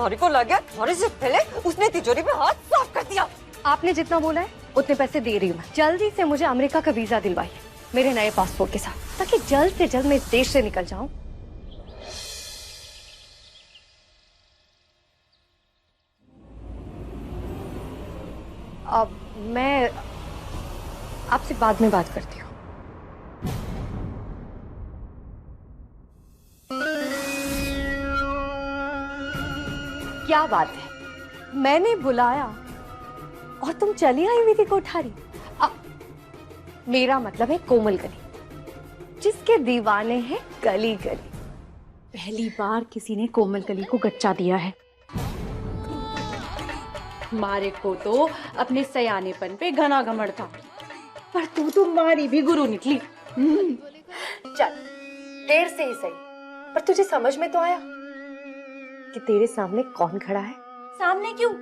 तुम्हारे को लग गया, तुम्हारे से पहले उसने तिजोरी में हाथ साफ कर दिया। आपने जितना बोला है उतने पैसे दे रही हूँ मैं। जल्दी से मुझे अमेरिका का वीजा दिलवाइए मेरे नए पासपोर्ट के साथ, ताकि जल्द से जल्द मैं इस देश से निकल जाऊं। अब मैं आपसे बाद में बात करती हूँ। क्या बात है, मैंने बुलाया और तुम चली आई विधि कोठारी। मेरा मतलब है कोमल गली, जिसके दीवाने हैं गली गली। पहली बार किसी ने कोमल गली को गच्चा दिया है। मारे को तो अपने सयानेपन पे घना घमंड था, पर तू तो मारी भी गुरु निकली। चल देर से ही सही, पर तुझे समझ में तो आया कि तेरे सामने कौन खड़ा है। सामने क्यों,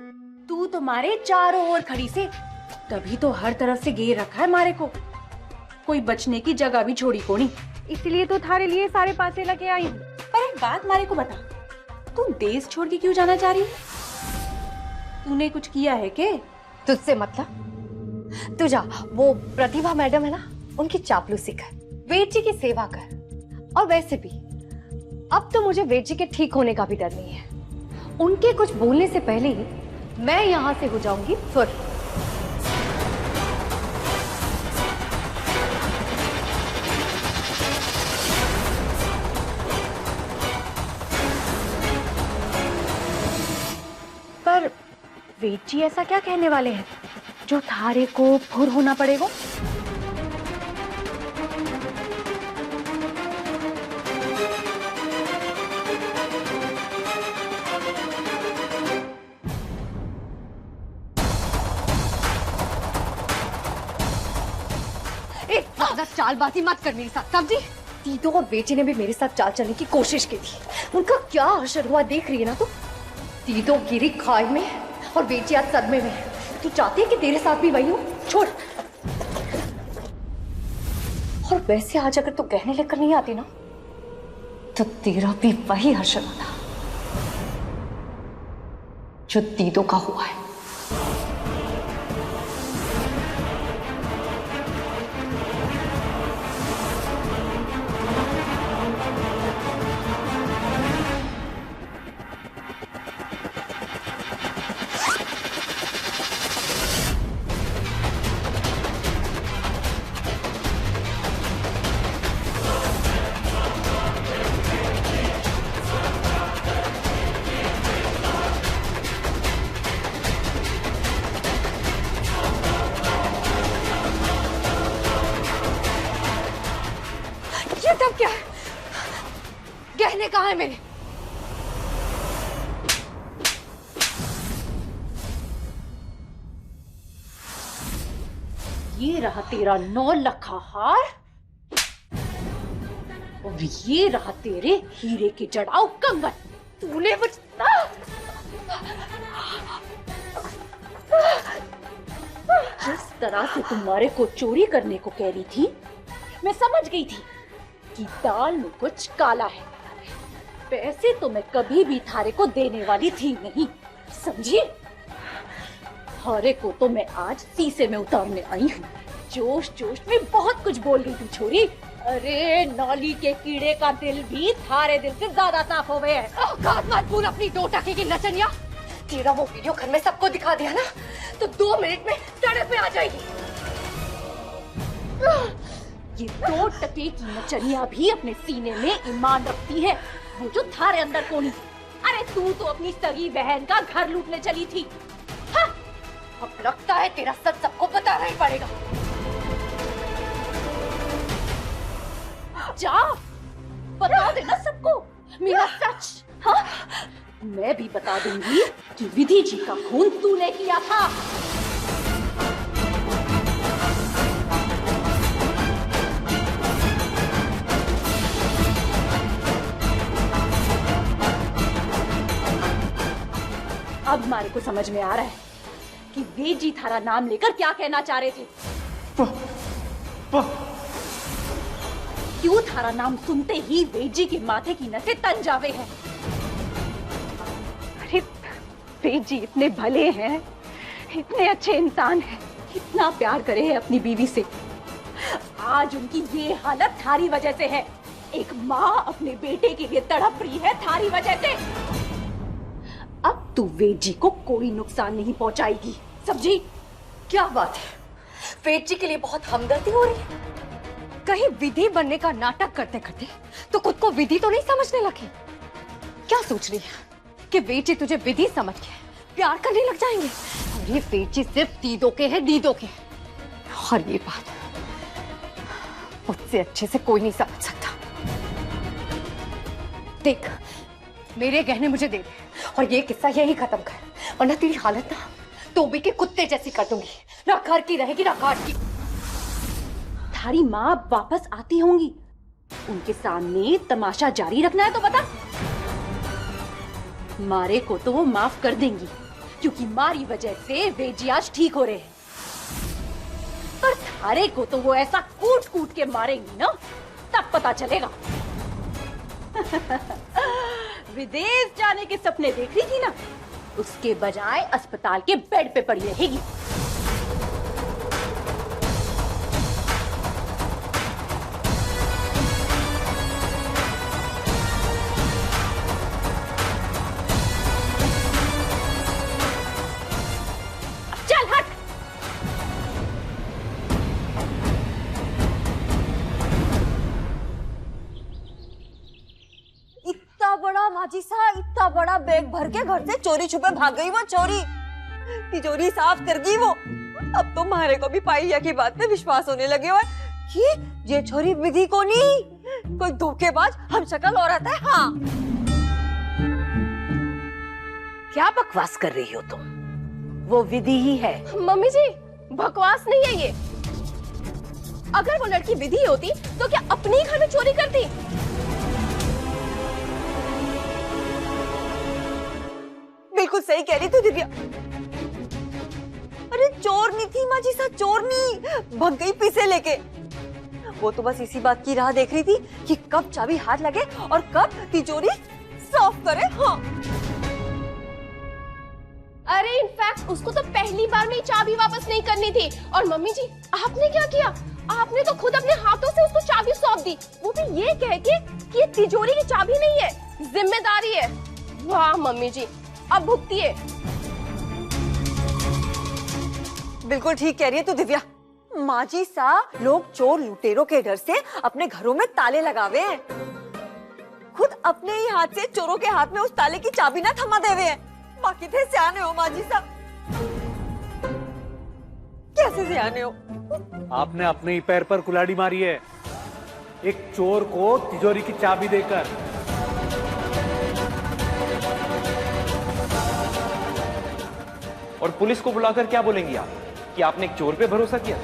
तू तो मारे चारों ओर खड़ी से, तभी तो हर तरफ से घेर रखा है मारे को, कोई बचने की जगह भी छोड़ी को नहीं। इसलिए तो थारे लिए सारे पासे लगे आई हूँ। पर एक बात मारे को बता, तू देश छोड़ के क्यों जाना चाह रही है? तूने कुछ किया है के? तुझसे मतलब? तू जा, वो प्रतिभा मैडम है ना, उनकी चापलूसी कर, वेद जी की सेवा कर। और वैसे भी अब तो मुझे वेद जी के ठीक होने का भी डर नहीं है। उनके कुछ बोलने से पहले ही मैं यहां से हो जाऊंगी फिर। पर वेद जी ऐसा क्या कहने वाले हैं जो थारे को फुर होना पड़ेगा? ज्यादा चालबाजी मत कर मेरे साथ, समझी? तीतो और बेटी ने भी मेरे साथ चाल चलने की कोशिश की थी। उनका क्या असर हुआ देख रही है ना तू। तीतो गिरी खाई में और बेटी आज सदमे में है। तू चाहती है कि तेरे साथ भी वही हो? छोड़। और वैसे आज अगर तू गहने लेकर नहीं आती ना, तो तेरा भी वही हर्षण होता जो तीतो का हुआ है। तब क्या है? गहने कहाँ है मेरे? ये रहा तेरा 9 लखा हार, और ये रहा तेरे हीरे के जड़ाऊ कंगन। तूने बचता जिस तरह से तुम्हारे को चोरी करने को कह रही थी, मैं समझ गई थी कि दाल में कुछ काला है। पैसे तो मैं कभी भी थारे को देने वाली थी नहीं, समझी? थारे को तो मैं आज शीशे में उतारने आई हूँ। जोश जोश में बहुत कुछ बोल गई थी छोरी। अरे नौली के कीड़े का दिल भी थारे दिल से ज्यादा साफ हो गया है। मत भूल अपनी 2 टके की नचनिया। तेरा वो वीडियो घर में सबको दिखा दिया ना, तो 2 मिनट में सड़क पे आ जाएगी। ये 2 टके की नचनिया भी अपने सीने में ईमान रखती है, वो जो थारे अंदर को नहीं। अरे तू तो अपनी सगी बहन का घर लूटने चली थी। हाँ? अब लगता है तेरा सच सबको बताना ही पड़ेगा। जा बता देना सबको मेरा सच। हाँ? मैं भी बता दूंगी कि विधि जी का खून तूने किया था। अब हमारे को समझ में आ रहा है कि वेद जी थारा नाम लेकर क्या कहना चाह रहे थे। क्यों थारा नाम सुनते ही वेद जी के माथे की नसें तन जावे हैं। अरे वेद जी इतने भले हैं, इतने अच्छे इंसान हैं, इतना प्यार करे है अपनी बीवी से। आज उनकी ये हालत थारी वजह से है। एक माँ अपने बेटे के लिए तड़प रही है थारी वजह से। अब तू वेद जी को कोई नुकसान नहीं पहुंचाएगी, समझी? क्या बात है, वेद जी के लिए बहुत हमदर्दी हो रही है। कहीं विधि बनने का नाटक करते करते तो खुद को विधि तो नहीं समझने लगी? क्या सोच रही है कि वेद जी तुझे विधि समझ के प्यार करने लग जाएंगे? और ये वेद जी सिर्फ दीदों के हैं, दीदों के। और ये बात मुझसे अच्छे से कोई नहीं समझ सकता। देख, मेरे गहने मुझे दे दे और ये किस्सा यही खत्म कर, वरना तेरी हालत ना तोबी के कुत्ते जैसी कर दूंगी। ना घर की रहेगी ना घाट की। थारी माँ वापस आती होंगी, उनके सामने तमाशा जारी रखना है तो बता। मारे को तो वो माफ कर देंगी, क्योंकि मारी वजह से वेद जी आज ठीक हो रहे हैं। पर थारे को तो वो ऐसा कूट कूट के मारेंगी ना, तब पता चलेगा। विदेश जाने के सपने देख रही थी ना, उसके बजाय अस्पताल के बेड पे पड़ी रहेगी। चल हट। इतना बड़ा माजी सा, इतना बड़ा बैग भर के घर से चोरी छुपे भाग गई वो चोरी। तिजोरी साफ कर गई वो। अब तो मारे को भी पाइया की बात पे विश्वास होने लगे हुए कि ये छोरी विधि को नहीं, कोई धोखेबाज हम शक्ल औरत है। हाँ, क्या बकवास कर रही हो तुम? वो विधि ही है। मम्मी जी, बकवास नहीं है ये। अगर वो लड़की विधि होती तो क्या अपने ही घर में चोरी करती? बिल्कुल सही कह रही तू दिव्या। अरे चोर नहीं थी माजी सा, चोर नहीं, भग गई पीछे लेके। वो तो बस इसी बात की राह देख रही थी कि कब चाबी हाथ लगे और कब तिजोरी साफ करे। हाँ, अरे इनफैक्ट उसको तो पहली बार में ही चाबी वापस नहीं करनी थी। और मम्मी जी, आपने क्या किया? आपने तो खुद अपने हाथों से उसको चाबी सौंप दी, वो भी ये कह के कि ये तिजोरी की चाबी नहीं है, जिम्मेदारी है। वाह मम्मी जी, अब भुगतिए। बिल्कुल ठीक कह रही है तू दिव्या। माजी सा, लोग चोर लुटेरों के डर से अपने घरों में ताले लगावे हैं, खुद अपने ही हाथ से चोरों के हाथ में उस ताले की चाबी ना थमा देवे हैं। बाकी थे सियाने हो माजी सा, कैसे सियाने हो? आपने अपने ही पैर पर कुल्हाड़ी मारी है, एक चोर को तिजोरी की चाबी देकर। और पुलिस को बुलाकर क्या बोलेंगी आप कि आपने एक चोर पे भरोसा किया?